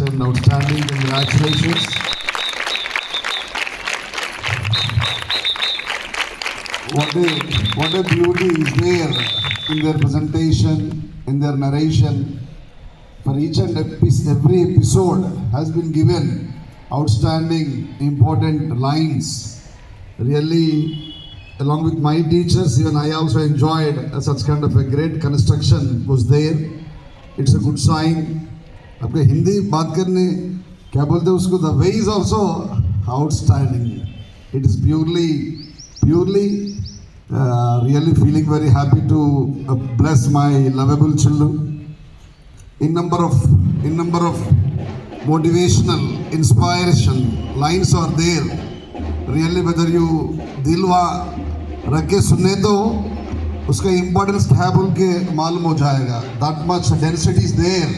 and outstanding. Congratulations. What a beauty is there in their presentation, in their narration. For each and every episode has been given outstanding, important lines. Really, along with my teachers, even I also enjoyed such kind of a great construction was there. It's a good sign. आपके हिंदी बात करने क्या बोलते हैं उसको, the way is also outstanding. It is purely really feeling very happy to bless my lovable children. In number of motivational, inspiration lines are there. Really, whether you दिलवा रख के सुने तो उसका importance क्या बोल के मालूम हो जाएगा. That much density is there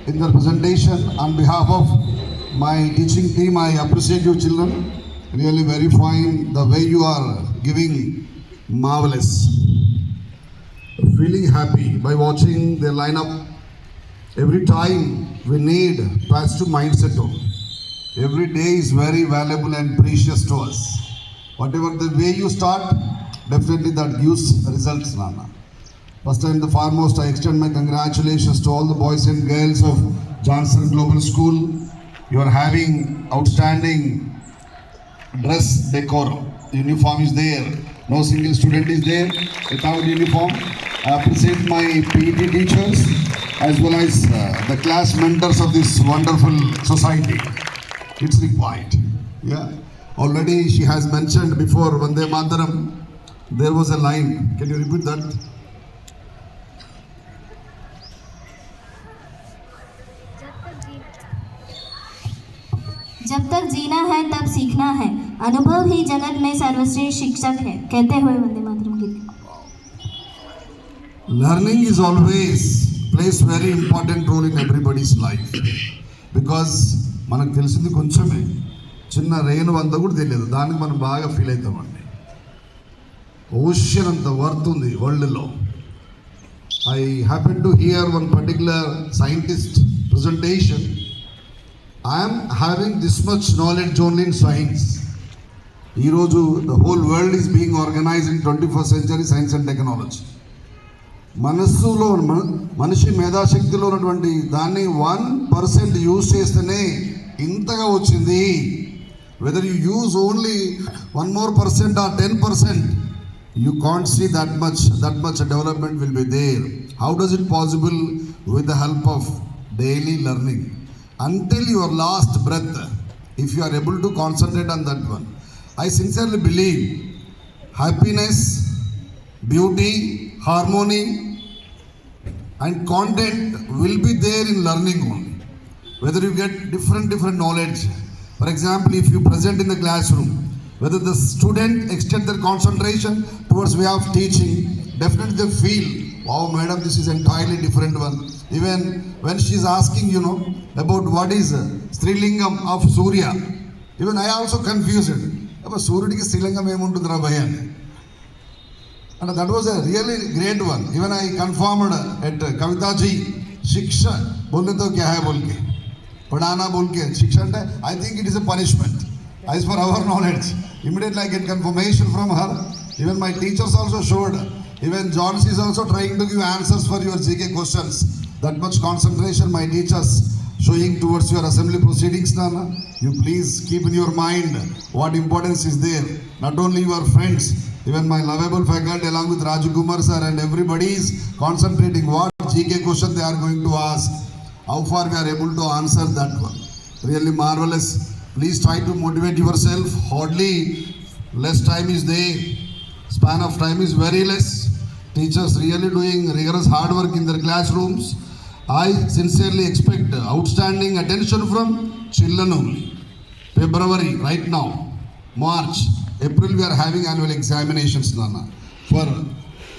in the presentation. On behalf of my teaching team, I appreciate you children. Really very fine. The way you are giving, marvelous. Feeling happy by watching their lineup. Every time we need positive mindset. Every day is very valuable and precious to us. Whatever the way you start, definitely that gives results, Nana. First and the foremost, I extend my congratulations to all the boys and girls of Johnson Global School. You are having outstanding dress decor. Uniform is there. No single student is there without uniform. I appreciate my PET teachers as well as the class mentors of this wonderful society. It's required. Yeah. Already she has mentioned before Vande Mataram. There was a line. Can you repeat that? जब तक जीना है तब सीखना है, अनुभव ही जगत में सर्वश्रेष्ठ शिक्षक है, कहते हुए वंदे मातरम गीत. Learning is always plays very important role in everybody's life because మనకు తెలిసింది కొంచెమే, చిన్న రేణు అంత కూడా తెలియదు, దానికి మనం బాగా ఫీల్ అవుతామండి. ఓషన్ అంత వర్త్ ఉంది వరల్డ్లో. I happen to hear one particular scientist presentation. I am having this much knowledge only in science. ఈరోజు the whole world is being organized in 21st century science and technology. మనస్సులో మనిషి మేధాశక్తిలో ఉన్నటువంటి దాన్ని 1% use చేస్తేనే ఇంతగా వచ్చింది. Whether you use only 1 more percent or 10%, you can't see that much development will be there. How does it possible? With the help of daily learning. Until your last breath, if you are able to concentrate on that one, I sincerely believe happiness, beauty, harmony and content will be there in learning only. Whether you get different knowledge. For example, if you present in the classroom, whether the student extend their concentration towards way of teaching, definitely they feel, wow madam, this is entirely different one. Even when she is asking, about what is Strilingam of Surya, even I also confused. About Surya Strilingam emuntundra bhai ani. And that was a really great one. Even I confirmed at Kavita ji, Shiksha बोलने तो क्या है बोल के, पढ़ाना बोल के, शिक्षा ante I think it is a punishment. As for our knowledge, immediately I get confirmation from her. Even my teachers also showed. Even John is also trying to give answers for your GK questions. That much concentration my teachers showing towards your assembly proceedings, Nana. You please keep in your mind what importance is there. Not only your friends, even my lovable faculty along with Raju Kumar sir and everybody is concentrating what GK question they are going to ask. How far we are able to answer that one. Really marvelous. Please try to motivate yourself. Hardly less time is there. Span of time is very less. Teachers really doing rigorous hard work in their classrooms. I sincerely expect outstanding attention from children only. February right now, March, April we are having annual examinations, Nana, for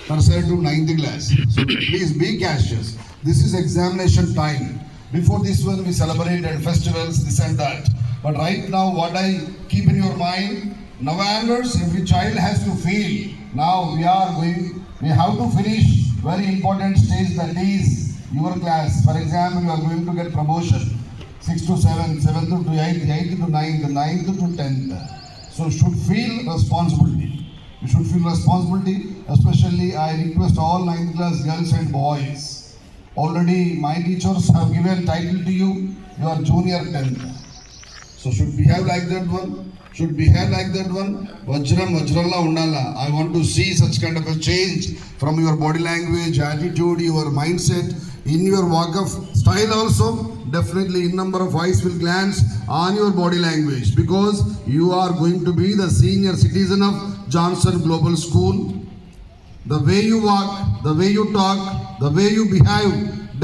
concerned to 9th class. So please be cautious. This is examination time. Before this one we celebrated festivals, this and that. But right now what I keep in your mind, now onwards every child has to feel, now we have to finish very important stage, that is your class. For example, you are going to get promotion. 6 to 7, 7th to 8th, 8th to 9th, 9th to 10th. So should feel responsibility. You should feel responsibility. Especially I request all 9th class girls and boys. Already my teachers have given title to you. You are junior 10th. So should behave like that one. Should behave like that one. Vajralla undala. I want to see such kind of a change from your body language, attitude, your mindset, in your walk of style also. Definitely in number of eyes will glance on your body language, because you are going to be the senior citizen of Johnson Global School. The way you walk, the way you talk, the way you behave,